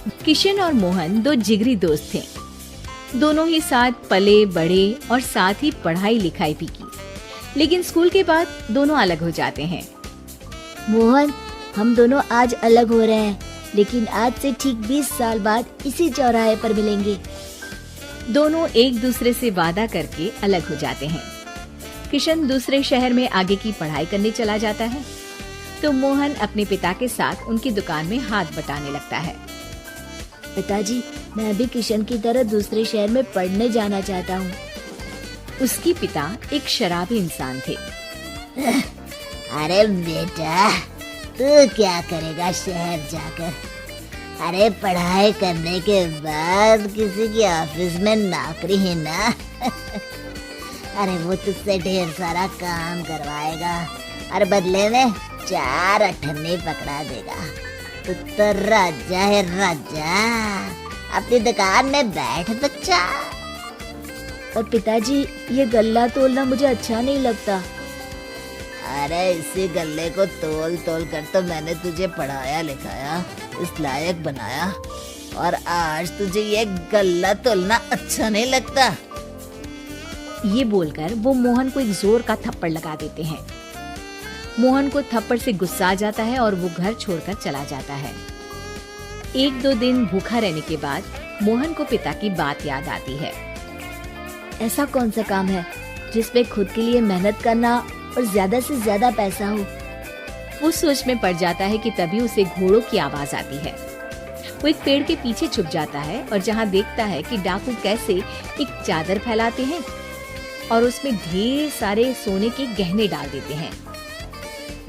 किशन और मोहन दो जिगरी दोस्त थे। दोनों ही साथ पले बड़े और साथ ही पढ़ाई लिखाई भी की, लेकिन स्कूल के बाद दोनों अलग हो जाते हैं। मोहन, हम दोनों आज अलग हो रहे हैं, लेकिन आज से ठीक 20 साल बाद इसी चौराहे पर मिलेंगे। दोनों एक दूसरे से वादा करके अलग हो जाते हैं। किशन दूसरे शहर में आगे की पढ़ाई करने चला जाता है, तो मोहन अपने पिता के साथ उनकी दुकान में हाथ बटाने लगता है। पिताजी, मैं भी किशन की तरह दूसरे शहर में पढ़ने जाना चाहता हूँ। उसकी पिता एक शराबी इंसान थे। अरे बेटा, तू क्या करेगा शहर जाकर? अरे पढ़ाई करने के बाद किसी की ऑफिस में नौकरी है ना। अरे वो तुझसे ढेर सारा काम करवाएगा और बदले में 4 अठन्नी पकड़ा देगा। तू तो राजा है राजा, अपनी दुकान में बैठ बच्चा। पर पिताजी, ये गल्ला तोलना मुझे अच्छा नहीं लगता। अरे इसी गल्ले को तोल तोल कर तो मैंने तुझे पढ़ाया लिखाया, इस लायक बनाया, और आज तुझे ये गल्ला तोलना अच्छा नहीं लगता। ये बोलकर वो मोहन को एक जोर का थप्पड़ लगा देते हैं। मोहन को थप्पड़ से गुस्सा आ जाता है और वो घर छोड़कर चला जाता है। 1-2 दिन भूखा रहने के बाद मोहन को पिता की बात याद आती है। ऐसा कौन सा काम है जिसमें खुद के लिए मेहनत करना और ज्यादा से ज्यादा पैसा हो? वो सोच में पड़ जाता है कि तभी उसे घोड़ों की आवाज आती है। वो एक पेड़ के पीछे छुप जाता है और जहाँ देखता है कि डाकू कैसे एक चादर फैलाते हैं और उसमें ढेर सारे सोने के गहने डाल देते हैं।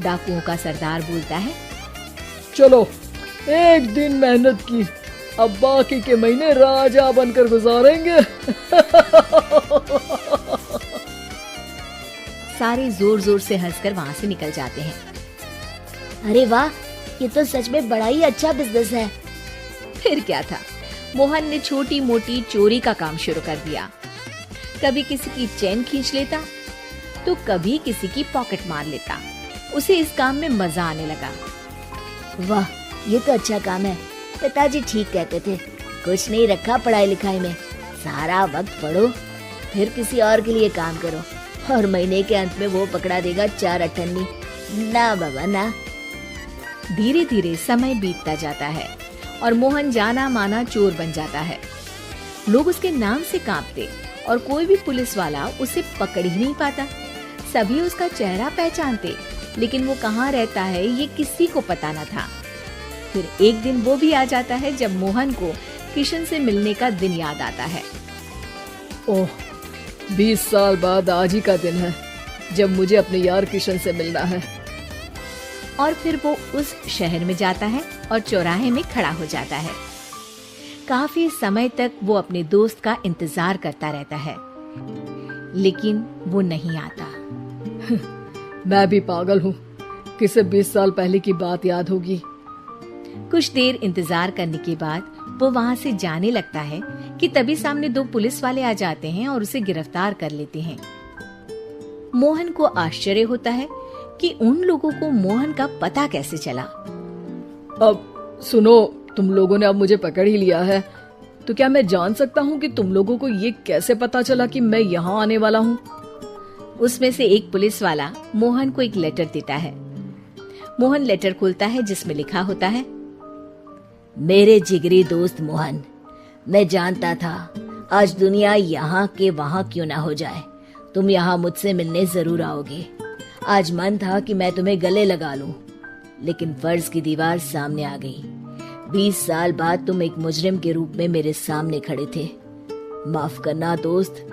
डाकुओं का सरदार बोलता है, चलो, एक दिन मेहनत की, अब बाकी के महीने राजा बनकर गुजारेंगे। सारे जोर जोर से हंसकर वहाँ से निकल जाते हैं। अरे वाह, ये तो सच में बड़ा ही अच्छा बिजनेस है। फिर क्या था, मोहन ने छोटी मोटी चोरी का काम शुरू कर दिया। कभी किसी की चेन खींच लेता, तो कभी किसी की पॉकेट मार लेता। उसे इस काम में मजा आने लगा। वाह, ये तो अच्छा काम है। पिताजी ठीक कहते थे, कुछ नहीं रखा पढ़ाई लिखाई में, सारा वक्त पढ़ो, फिर किसी और के लिए काम करो, और महीने के अंत में वो पकड़ा देगा 4 अठन्नी। ना बाबा ना। धीरे धीरे समय बीतता जाता है और मोहन जाना माना चोर बन जाता है। लोग उसके नाम से कांपते और कोई भी पुलिस वाला उसे पकड़ ही नहीं पाता। सभी उसका चेहरा पहचानते, लेकिन वो कहाँ रहता है ये किसी को पता न था। फिर एक दिन वो भी आ जाता है जब मोहन को किशन से मिलने का दिन याद आता है। ओह, 20 साल बाद आज ही का दिन है जब मुझे अपने यार किशन से मिलना है। और फिर वो उस शहर में जाता है और चौराहे में खड़ा हो जाता है। काफी समय तक वो अपने दोस्त का इंतजार करता रहता है, लेकिन वो नहीं आता। मैं भी पागल हूँ, किसे 20 साल पहले की बात याद होगी। कुछ देर इंतजार करने के बाद वो वहाँ से जाने लगता है कि तभी सामने 2 पुलिस वाले आ जाते हैं और उसे गिरफ्तार कर लेते हैं। मोहन को आश्चर्य होता है कि उन लोगों को मोहन का पता कैसे चला। अब सुनो, तुम लोगों ने अब मुझे पकड़ ही लिया है, तो क्या मैं जान सकता हूँ कि तुम लोगों को ये कैसे पता चला कि मैं यहाँ आने वाला हूँ? उसमें से एक पुलिस वाला मोहन को एक लेटर देता है। मोहन लेटर खोलता है जिसमें लिखा होता है, मेरे जिगरी दोस्त मोहन, मैं जानता था आज दुनिया यहाँ के वहाँ क्यों ना हो जाए, तुम यहाँ मुझसे मिलने जरूर आओगे। आज मन था कि मैं तुम्हें गले लगा लूं, लेकिन फर्ज की दीवार सामने आ गई। 20 साल बाद तुम एक मुजरिम के रूप में मेरे सामने खड़े थे। माफ करना दोस्त,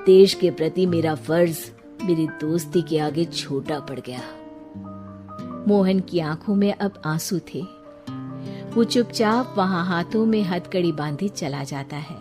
देश के प्रति मेरा फर्ज मेरी दोस्ती के आगे छोटा पड़ गया। मोहन की आंखों में अब आंसू थे। वो चुपचाप वहां हाथों में हथकड़ी बांधे चला जाता है।